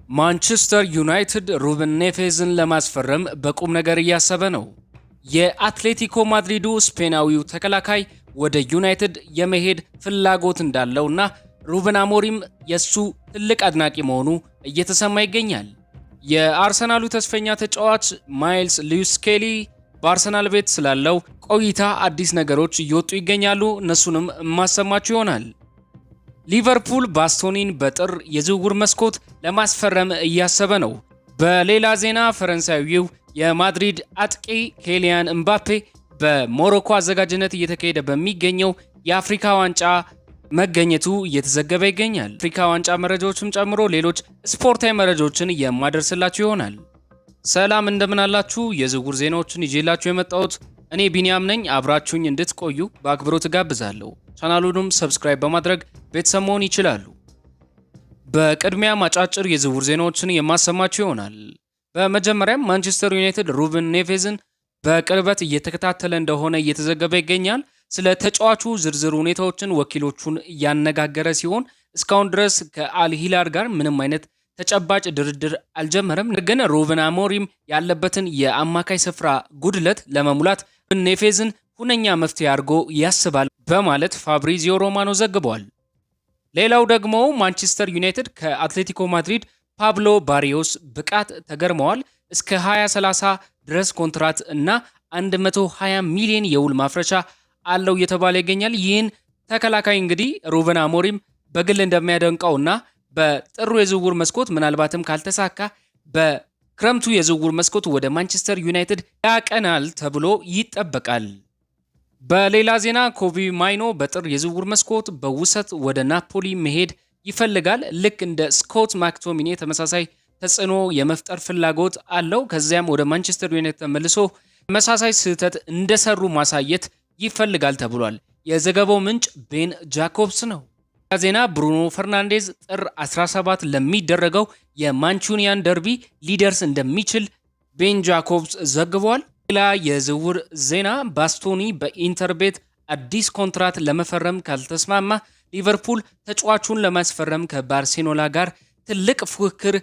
ማንቸስተር ዩናይትድ ሩበን ኔቬዝን ለማስፈረም በቁም ነገር እያሰበ ነው። የአትሌቲኮ ማድሪዱ ስፔናዊው ተከላካይ ወደ ዩናይትድ የመሄድ ፍላጎት እንዳለውና ሩበን አሞሪም የሱ ትልቅ አድናቂ መሆኑ እየተሰማ ይገኛል። የአርሰናሉ ተስፈኛ ተጫዋች ማይልስ ሉዊስ ስኬሊ በአርሰናል ቤት ስላለው ቆይታ አዲስ ነገሮች እየወጡ ይገኛሉ። እነሱንም ማሰማችሁ ይሆናል። ሊቨርፑል ባስቶኒን በጥር የዝውውር መስኮት ለማስፈረም እያሰበ ነው። በሌላ ዜና ፈረንሳዊው የማድሪድ አጥቂ ኬሊያን እምባፔ በሞሮኮ አዘጋጅነት እየተካሄደ በሚገኘው የአፍሪካ ዋንጫ መገኘቱ እየተዘገበ ይገኛል። አፍሪካ ዋንጫ መረጃዎችም ጨምሮ ሌሎች ስፖርታዊ መረጃዎችን የማደርስላችሁ ይሆናል። ሰላም እንደምን አላችሁ? የዝውውር ዜናዎችን ይዤላችሁ የመጣሁት እኔ ቢኒያም ነኝ። አብራችሁኝ እንድትቆዩ በአክብሮት ጋብዛለሁ። ቻናሉንም ሰብስክራይብ በማድረግ ቤተሰብ መሆን ይችላሉ። በቅድሚያ አጫጭር የዝውውር ዜናዎችን የማሰማችሁ ይሆናል። በመጀመሪያም ማንቸስተር ዩናይትድ ሩበን ኔቬዝን በቅርበት እየተከታተለ እንደሆነ እየተዘገበ ይገኛል። ስለ ተጫዋቹ ዝርዝር ሁኔታዎችን ወኪሎቹን እያነጋገረ ሲሆን እስካሁን ድረስ ከአልሂላል ጋር ምንም አይነት ተጨባጭ ድርድር አልጀመረም። ግን ሩበን አሞሪም ያለበትን የአማካይ ስፍራ ጉድለት ለመሙላት ኔቬዝን ሁነኛ መፍትሄ አድርጎ ያስባል በማለት ፋብሪዚዮ ሮማኖ ዘግቧል። ሌላው ደግሞ ማንቸስተር ዩናይትድ ከአትሌቲኮ ማድሪድ ፓብሎ ባሪዮስ ብቃት ተገርመዋል። እስከ 2030 ድረስ ኮንትራት እና 120 ሚሊዮን የውል ማፍረሻ አለው እየተባለ ይገኛል። ይህን ተከላካይ እንግዲህ ሩበን አሞሪም በግል እንደሚያደንቀውና በጥሩ የዝውውር መስኮት ምናልባትም ካልተሳካ በክረምቱ የዝውውር መስኮት ወደ ማንቸስተር ዩናይትድ ያቀናል ተብሎ ይጠበቃል። በሌላ ዜና ኮቢ ማይኖ በጥር የዝውውር መስኮት በውሰት ወደ ናፖሊ መሄድ ይፈልጋል። ልክ እንደ ስኮት ማክቶሚኔ ተመሳሳይ ተጽዕኖ የመፍጠር ፍላጎት አለው። ከዚያም ወደ ማንቸስተር ዩናይትድ ተመልሶ ተመሳሳይ ስህተት እንደሰሩ ማሳየት ይፈልጋል ተብሏል። የዘገባው ምንጭ ቤን ጃኮብስ ነው። ዜና ብሩኖ ፈርናንዴዝ ጥር 17 ለሚደረገው የማንቹኒያን ደርቢ ሊደርስ እንደሚችል ቤን ጃኮብስ ዘግቧል። ሌላ የዝውውር ዜና ባስቶኒ በኢንተር ቤት አዲስ ኮንትራት ለመፈረም ካልተስማማ ሊቨርፑል ተጫዋቹን ለማስፈረም ከባርሴሎና ጋር ትልቅ ፉክክር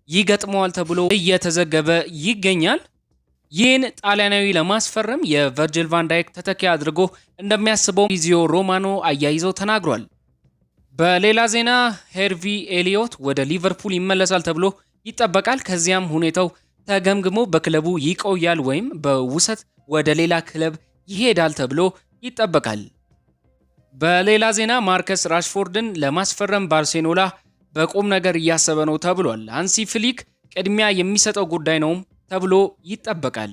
ይገጥመዋል ተብሎ እየተዘገበ ይገኛል። ይህን ጣሊያናዊ ለማስፈረም የቨርጅል ቫን ዳይክ ተተኪ አድርጎ እንደሚያስበው ፋብሪዚዮ ሮማኖ አያይዘው ተናግሯል። በሌላ ዜና ሄርቪ ኤሊዮት ወደ ሊቨርፑል ይመለሳል ተብሎ ይጠበቃል። ከዚያም ሁኔታው ተገምግሞ በክለቡ ይቆያል ወይም በውሰት ወደ ሌላ ክለብ ይሄዳል ተብሎ ይጠበቃል። በሌላ ዜና ማርከስ ራሽፎርድን ለማስፈረም ባርሴሎና በቁም ነገር እያሰበ ነው ተብሏል። ሃንሲ ፍሊክ ቅድሚያ የሚሰጠው ጉዳይ ነው ተብሎ ይጠበቃል።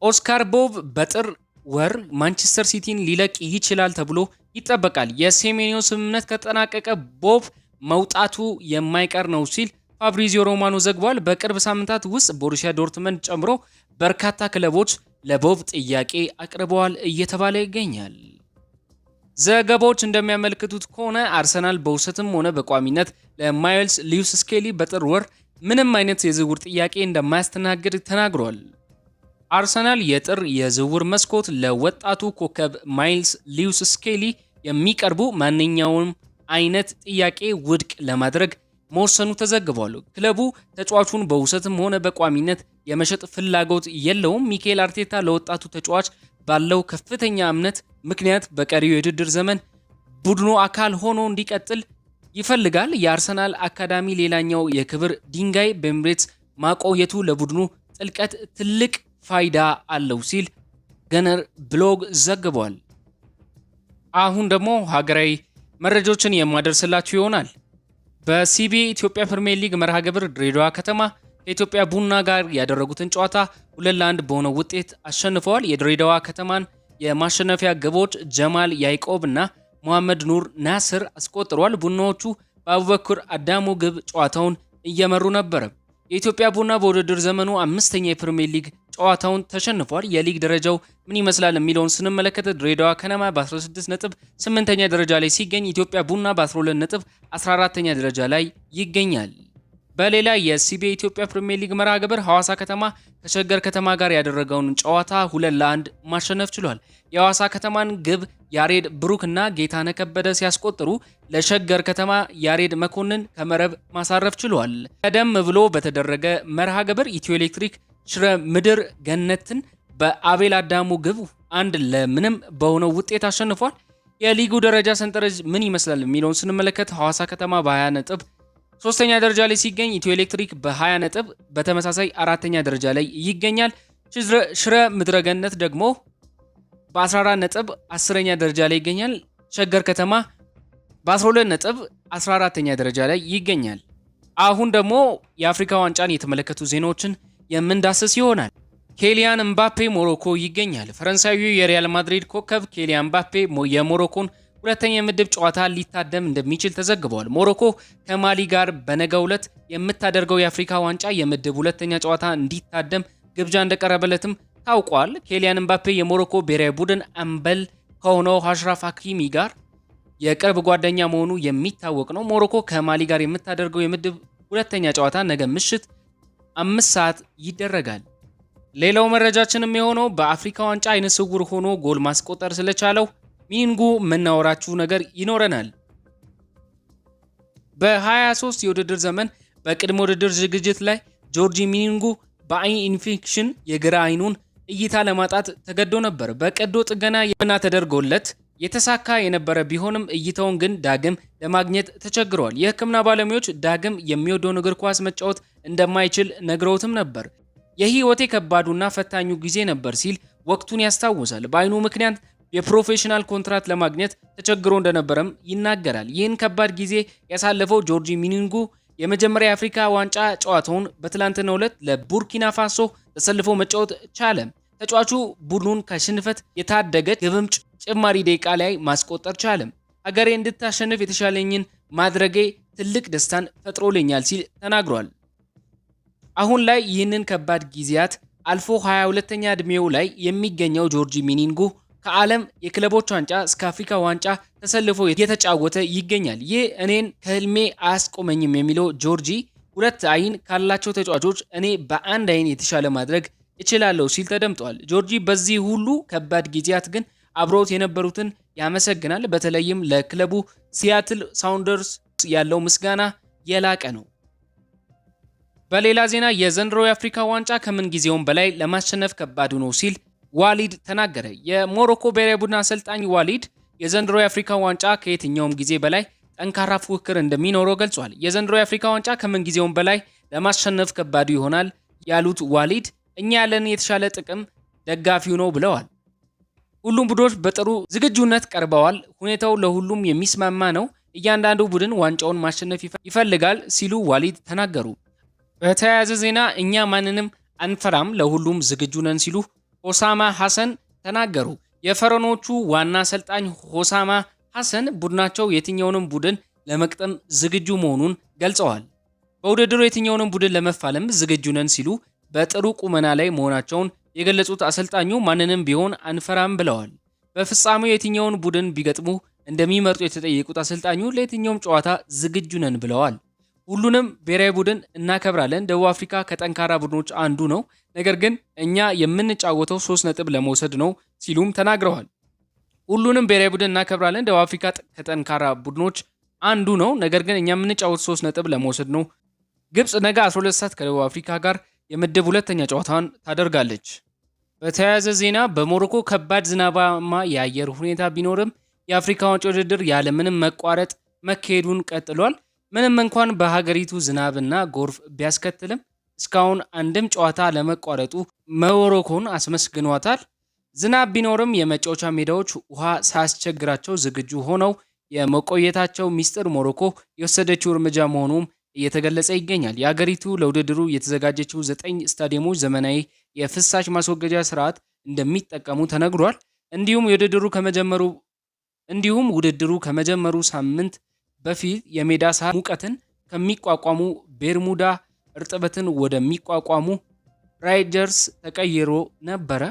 ኦስካር ቦብ በጥር ወር ማንቸስተር ሲቲን ሊለቅ ይችላል ተብሎ ይጠበቃል። የሴሜኒዮ ስምምነት ከጠናቀቀ ቦብ መውጣቱ የማይቀር ነው ሲል ፋብሪዚዮ ሮማኖ ዘግቧል። በቅርብ ሳምንታት ውስጥ ቦሩሲያ ዶርትመንድ ጨምሮ በርካታ ክለቦች ለቦብ ጥያቄ አቅርበዋል እየተባለ ይገኛል። ዘገባዎች እንደሚያመለክቱት ከሆነ አርሰናል በውሰትም ሆነ በቋሚነት ለማይልስ ሉዊስ ስኬሊ በጥር ወር ምንም አይነት የዝውውር ጥያቄ እንደማያስተናግድ ተናግሯል። አርሰናል የጥር የዝውውር መስኮት ለወጣቱ ኮከብ ማይልስ ሉዊስ ስኬሊ የሚቀርቡ ማንኛውም አይነት ጥያቄ ውድቅ ለማድረግ መወሰኑ ተዘግቧል። ክለቡ ተጫዋቹን በውሰትም ሆነ በቋሚነት የመሸጥ ፍላጎት የለውም። ሚኬል አርቴታ ለወጣቱ ተጫዋች ባለው ከፍተኛ እምነት ምክንያት በቀሪው የውድድር ዘመን ቡድኑ አካል ሆኖ እንዲቀጥል ይፈልጋል። የአርሰናል አካዳሚ ሌላኛው የክብር ድንጋይ በኤምሬትስ ማቆየቱ ለቡድኑ ጥልቀት ትልቅ ፋይዳ አለው ሲል ገነር ብሎግ ዘግቧል። አሁን ደግሞ ሀገራዊ መረጃዎችን የማደርስላችሁ ይሆናል። በሲቢኤ ኢትዮጵያ ፕሪሚየር ሊግ መርሃ ግብር ድሬዳዋ ከተማ ከኢትዮጵያ ቡና ጋር ያደረጉትን ጨዋታ 2-1 በሆነ ውጤት አሸንፈዋል። የድሬዳዋ ከተማን የማሸነፊያ ግቦች ጀማል ያዕቆብ እና መሐመድ ኑር ናስር አስቆጥሯል። ቡናዎቹ በአቡበክር አዳሙ ግብ ጨዋታውን እየመሩ ነበር። የኢትዮጵያ ቡና በውድድር ዘመኑ 5ኛ የፕሪሚየር ሊግ ጨዋታውን ተሸንፏል። የሊግ ደረጃው ምን ይመስላል የሚለውን ስንመለከት ድሬዳዋ ከነማ በ16 ነጥብ 8ኛ ደረጃ ላይ ሲገኝ ኢትዮጵያ ቡና በ12 ነጥብ 14ኛ ደረጃ ላይ ይገኛል። በሌላ የሲቢኤ ኢትዮጵያ ፕሪሚየር ሊግ መርሃ ግብር ሐዋሳ ከተማ ከሸገር ከተማ ጋር ያደረገውን ጨዋታ 2-1 ማሸነፍ ችሏል። የሐዋሳ ከተማን ግብ ያሬድ ብሩክና ጌታነህ ከበደ ሲያስቆጥሩ ለሸገር ከተማ ያሬድ መኮንን ከመረብ ማሳረፍ ችሏል። ቀደም ብሎ በተደረገ መርሃ ግብር ኢትዮ ኤሌክትሪክ ሽረ ምድር ገነትን በአቤል አዳሙ ግብ 1-0 በሆነው ውጤት አሸንፏል። የሊጉ ደረጃ ሰንጠረዥ ምን ይመስላል የሚለውን ስንመለከት ሐዋሳ ከተማ በ20 ነጥብ ሶስተኛ ደረጃ ላይ ሲገኝ ኢትዮ ኤሌክትሪክ በ20 ነጥብ በተመሳሳይ አራተኛ ደረጃ ላይ ይገኛል። ሽረ ምድረገነት ደግሞ በ14 ነጥብ 10ኛ ደረጃ ላይ ይገኛል። ሸገር ከተማ በ12 ነጥብ 14ኛ ደረጃ ላይ ይገኛል። አሁን ደግሞ የአፍሪካ ዋንጫን የተመለከቱ ዜናዎችን የምንዳስስ ይሆናል። ኬሊያን ምባፔ ሞሮኮ ይገኛል። ፈረንሳዊው የሪያል ማድሪድ ኮከብ ኬሊያን ምባፔ የሞሮኮን ሁለተኛ የምድብ ጨዋታ ሊታደም እንደሚችል ተዘግቧል። ሞሮኮ ከማሊ ጋር በነገው ዕለት የምታደርገው የአፍሪካ ዋንጫ የምድብ ሁለተኛ ጨዋታ እንዲታደም ግብዣ እንደቀረበለትም ታውቋል። ኬሊያን ምባፔ የሞሮኮ ብሔራዊ ቡድን አምበል ከሆነው አሽራፍ ሀኪሚ ጋር የቅርብ ጓደኛ መሆኑ የሚታወቅ ነው። ሞሮኮ ከማሊ ጋር የምታደርገው የምድብ ሁለተኛ ጨዋታ ነገ ምሽት 5 ሰዓት ይደረጋል። ሌላው መረጃችንም የሆነው በአፍሪካ ዋንጫ አይነ ስውር ሆኖ ጎል ማስቆጠር ስለቻለው ሚኒንጉ የምናወራችሁ ነገር ይኖረናል። በ23 የውድድር ዘመን በቅድመ ውድድር ዝግጅት ላይ ጆርጂ ሚኒንጉ በአይን ኢንፌክሽን የግራ አይኑን እይታ ለማጣት ተገዶ ነበር። በቀዶ ጥገና የምና ተደርጎለት የተሳካ የነበረ ቢሆንም እይታውን ግን ዳግም ለማግኘት ተቸግረዋል። የሕክምና ባለሙያዎች ዳግም የሚወደውን እግር ኳስ መጫወት እንደማይችል ነግረውትም ነበር። የህይወቴ ከባዱና ፈታኙ ጊዜ ነበር ሲል ወቅቱን ያስታውሳል። በአይኑ ምክንያት የፕሮፌሽናል ኮንትራት ለማግኘት ተቸግሮ እንደነበረም ይናገራል። ይህን ከባድ ጊዜ ያሳለፈው ጆርጂ ሚኒንጉ የመጀመሪያ የአፍሪካ ዋንጫ ጨዋታውን በትላንትናው ዕለት ለቡርኪና ፋሶ ተሰልፎ መጫወት ቻለ። ተጫዋቹ ቡድኑን ከሽንፈት የታደገች ግብም ጭማሪ ደቂቃ ላይ ማስቆጠር ቻለ። ሀገሬ እንድታሸንፍ የተሻለኝን ማድረጌ ትልቅ ደስታን ፈጥሮልኛል ሲል ተናግሯል። አሁን ላይ ይህንን ከባድ ጊዜያት አልፎ 22ኛ ዕድሜው ላይ የሚገኘው ጆርጂ ሚኒንጉ ከዓለም የክለቦች ዋንጫ እስከ አፍሪካ ዋንጫ ተሰልፎ እየተጫወተ ይገኛል። ይህ እኔን ከህልሜ አያስቆመኝም የሚለው ጆርጂ ሁለት አይን ካላቸው ተጫዋቾች እኔ በአንድ አይን የተሻለ ማድረግ እችላለሁ ሲል ተደምጧል። ጆርጂ በዚህ ሁሉ ከባድ ጊዜያት ግን አብረውት የነበሩትን ያመሰግናል። በተለይም ለክለቡ ሲያትል ሳውንደርስ ያለው ምስጋና የላቀ ነው። በሌላ ዜና የዘንድሮ የአፍሪካ ዋንጫ ከምን ጊዜውም በላይ ለማሸነፍ ከባዱ ነው ሲል ዋሊድ ተናገረ። የሞሮኮ ብሔራዊ ቡድን አሰልጣኝ ዋሊድ የዘንድሮ የአፍሪካ ዋንጫ ከየትኛውም ጊዜ በላይ ጠንካራ ፉክክር እንደሚኖረው ገልጿል። የዘንድሮ የአፍሪካ ዋንጫ ከምን ጊዜውም በላይ ለማሸነፍ ከባዱ ይሆናል ያሉት ዋሊድ እኛ ያለን የተሻለ ጥቅም ደጋፊው ነው ብለዋል። ሁሉም ቡድኖች በጥሩ ዝግጁነት ቀርበዋል። ሁኔታው ለሁሉም የሚስማማ ነው። እያንዳንዱ ቡድን ዋንጫውን ማሸነፍ ይፈልጋል ሲሉ ዋሊድ ተናገሩ። በተያያዘ ዜና እኛ ማንንም አንፈራም፣ ለሁሉም ዝግጁ ነን ሲሉ ሆሳማ ሐሰን ተናገሩ። የፈረኖቹ ዋና አሰልጣኝ ሆሳማ ሐሰን ቡድናቸው የትኛውንም ቡድን ለመቅጠም ዝግጁ መሆኑን ገልጸዋል። በውድድሩ የትኛውንም ቡድን ለመፋለም ዝግጁ ነን ሲሉ በጥሩ ቁመና ላይ መሆናቸውን የገለጹት አሰልጣኙ ማንንም ቢሆን አንፈራም ብለዋል። በፍጻሜው የትኛውን ቡድን ቢገጥሙ እንደሚመርጡ የተጠየቁት አሰልጣኙ ለየትኛውም ጨዋታ ዝግጁ ነን ብለዋል። ሁሉንም ብሔራዊ ቡድን እናከብራለን። ደቡብ አፍሪካ ከጠንካራ ቡድኖች አንዱ ነው። ነገር ግን እኛ የምንጫወተው 3 ነጥብ ለመውሰድ ነው ሲሉም ተናግረዋል። ሁሉንም ብሔራዊ ቡድን እናከብራለን። ደቡብ አፍሪካ ከጠንካራ ቡድኖች አንዱ ነው። ነገር ግን እኛ የምንጫወተው 3 ነጥብ ለመውሰድ ነው። ግብጽ ነገ 12 ሰዓት ከደቡብ አፍሪካ ጋር የምድብ ሁለተኛ ጨዋታን ታደርጋለች። በተያያዘ ዜና በሞሮኮ ከባድ ዝናባማ የአየር ሁኔታ ቢኖርም የአፍሪካ ዋንጫ ውድድር ያለምንም መቋረጥ መካሄዱን ቀጥሏል። ምንም እንኳን በሀገሪቱ ዝናብና ጎርፍ ቢያስከትልም እስካሁን አንድም ጨዋታ ለመቋረጡ ሞሮኮን አስመስግኗታል። ዝናብ ቢኖርም የመጫወቻ ሜዳዎች ውሃ ሳያስቸግራቸው ዝግጁ ሆነው የመቆየታቸው ሚስጥር ሞሮኮ የወሰደችው እርምጃ መሆኑም እየተገለጸ ይገኛል። የሀገሪቱ ለውድድሩ የተዘጋጀችው 9 ስታዲየሞች ዘመናዊ የፍሳሽ ማስወገጃ ስርዓት እንደሚጠቀሙ ተነግሯል። እንዲሁም ውድድሩ ከመጀመሩ ሳምንት በፊት የሜዳ ሳር ሙቀትን ከሚቋቋሙ ቤርሙዳ እርጥበትን ወደሚቋቋሙ ራይደርስ ተቀይሮ ነበረ።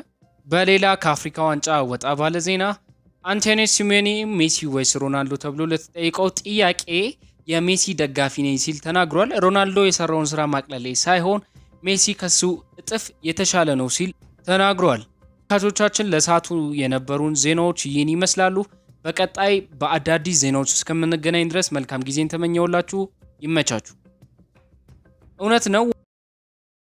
በሌላ ከአፍሪካ ዋንጫ ወጣ ባለ ዜና አንቶኒ ሲሜዮኔ ሜሲ ወይስ ሮናልዶ ተብሎ ለተጠየቀው ጥያቄ የሜሲ ደጋፊ ነኝ ሲል ተናግሯል። ሮናልዶ የሰራውን ስራ ማቅለሌ ሳይሆን ሜሲ ከሱ እጥፍ የተሻለ ነው ሲል ተናግሯል። ተመልካቾቻችን ለሰዓቱ የነበሩን ዜናዎች ይህን ይመስላሉ። በቀጣይ በአዳዲስ ዜናዎች እስከምንገናኝ ድረስ መልካም ጊዜን ተመኘውላችሁ። ይመቻችሁ። እውነት ነው